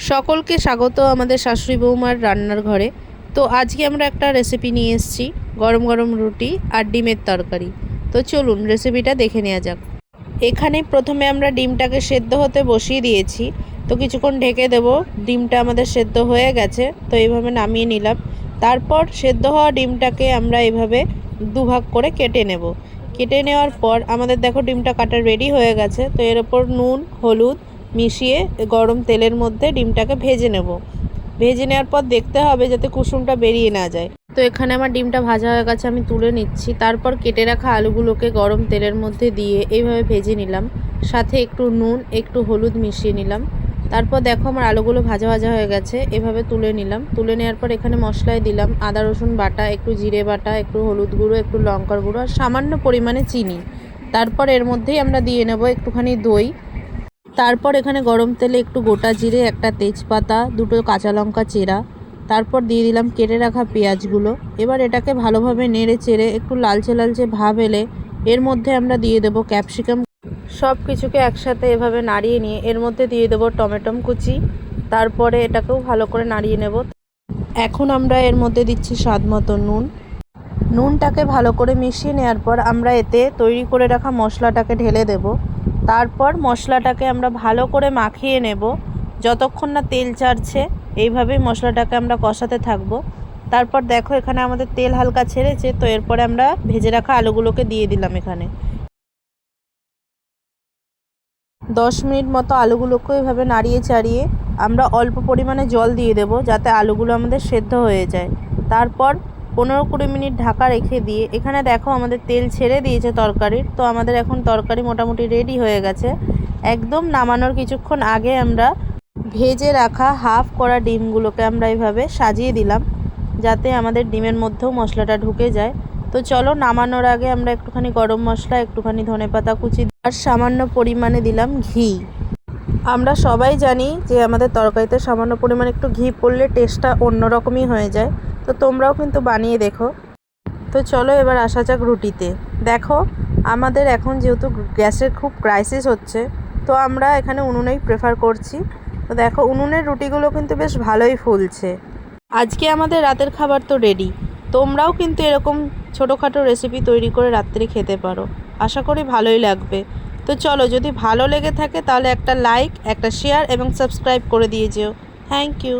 সকলকে স্বাগত আমাদের শাশুড়ি বৌমার রান্নার ঘরে। তো আজকে আমরা একটা রেসিপি নিয়ে এসেছি, গরম গরম রুটি আর ডিমের তরকারি। তো চলুন রেসিপিটা দেখে নেওয়া যাক। এখানে প্রথমে আমরা ডিমটাকে সেদ্ধ হতে বসিয়ে দিয়েছি। তো কিছুক্ষণ ঢেকে দেব। ডিমটা আমাদের সেদ্ধ হয়ে গেছে, তো এইভাবে নামিয়ে নিলাম। তারপর সেদ্ধ হওয়া ডিমটাকে আমরা এইভাবে দুভাগ করে কেটে নেব। কেটে নেওয়ার পর আমাদের দেখো ডিমটা কাটা রেডি হয়ে গেছে। তো এর ওপর নুন হলুদ মিশিয়ে গরম তেলের মধ্যে ডিমটাকে ভেজে নেব। ভেজে নেওয়ার পর দেখতে হবে যাতে কুসুমটা বেরিয়ে না যায়। তো এখানে আমার ডিমটা ভাজা হয়ে গেছে, আমি তুলে নিচ্ছি। তারপর কেটে রাখা আলুগুলোকে গরম তেলের মধ্যে দিয়ে এইভাবে ভেজে নিলাম। সাথে একটু নুন একটু হলুদ মিশিয়ে নিলাম। তারপর দেখো আমার আলুগুলো ভাজা ভাজা হয়ে গেছে, এভাবে তুলে নিলাম। তুলে নেওয়ার পর এখানে মশলায় দিলাম আদা রসুন বাটা, একটু জিরে বাটা, একটু হলুদ গুঁড়ো, একটু লঙ্কার গুঁড়ো আর সামান্য পরিমাণে চিনি। তারপর এর মধ্যেই আমরা দিয়ে নেব একটুখানি দই। তারপর এখানে গরম তেলে একটু গোটা জিরে, একটা তেজপাতা, দুটো কাঁচা লঙ্কা চেরা। তারপর দিয়ে দিলাম কেটে রাখা পেঁয়াজগুলো। এবার এটাকে ভালোভাবে নেড়ে চেড়ে একটু লালচে লালচে ভাব এলে এর মধ্যে আমরা দিয়ে দেবো ক্যাপসিকাম। সব কিছুকে একসাথে এভাবে নাড়িয়ে নিয়ে এর মধ্যে দিয়ে দেবো টমেটো কুচি। তারপরে এটাকেও ভালো করে নাড়িয়ে নেব। এখন আমরা এর মধ্যে দিচ্ছি স্বাদ মতো নুন। নুনটাকে ভালো করে মিশিয়ে নেওয়ার পর আমরা এতে তৈরি করে রাখা মশলাটাকে ঢেলে দেব। তারপর মশলাটাকে আমরা ভালো করে মাখিয়ে নেব যতক্ষণ না তেল ছাড়ছে। এইভাবেই মশলাটাকে আমরা কষাতে থাকবো। তারপর দেখো এখানে আমাদের তেল হালকা ছেড়েছে। তো এরপরে আমরা ভেজে রাখা আলুগুলোকে দিয়ে দিলাম। এখানে 10 মিনিট মতো আলুগুলোকে এইভাবে নাড়িয়ে চাড়িয়ে আমরা অল্প পরিমাণে জল দিয়ে দেব যাতে আলুগুলো আমাদের সেদ্ধ হয়ে যায়। তারপর 15-20 মিনিট ঢাকা রেখে দিয়ে এখানে দেখো আমাদের তেল ছেড়ে দিয়েছে তরকারির। তো আমাদের এখন তরকারি মোটামুটি রেডি হয়ে গেছে। একদম নামানোর কিছুক্ষণ আগে আমরা ভেজে রাখা হাফ করা ডিমগুলোকে আমরা এইভাবে সাজিয়ে দিলাম যাতে আমাদের ডিমের মধ্যেও মশলাটা ঢুকে যায়। তো চলো নামানোর আগে আমরা একটুখানি গরম মশলা, একটুখানি ধনেপাতা কুচি আর সামান্য পরিমাণে দিলাম ঘি। আমরা সবাই জানি যে আমাদের তরকারিতে সামান্য পরিমাণে একটু ঘি পড়লে টেস্টটা অন্যরকমই হয়ে যায়। তো তোমরাও কিন্তু বানিয়ে দেখো। তো চলো এবার আসা যাক রুটিতে। দেখো আমাদের এখন যেহেতু গ্যাসের খুব ক্রাইসিস হচ্ছে, তো আমরা এখানে উনুনেই প্রেফার করছি। তো দেখো উনুনের রুটিগুলো কিন্তু বেশ ভালোই ফুলছে। আজকে আমাদের রাতের খাবার তো রেডি। তোমরাও কিন্তু এরকম ছোটোখাটো রেসিপি তৈরি করে রাত্রে খেতে পারো। আশা করি ভালোই লাগবে। তো চলো, যদি ভালো লেগে থাকে তাহলে একটা লাইক, একটা শেয়ার এবং সাবস্ক্রাইব করে দিয়ে যেও। Thank you.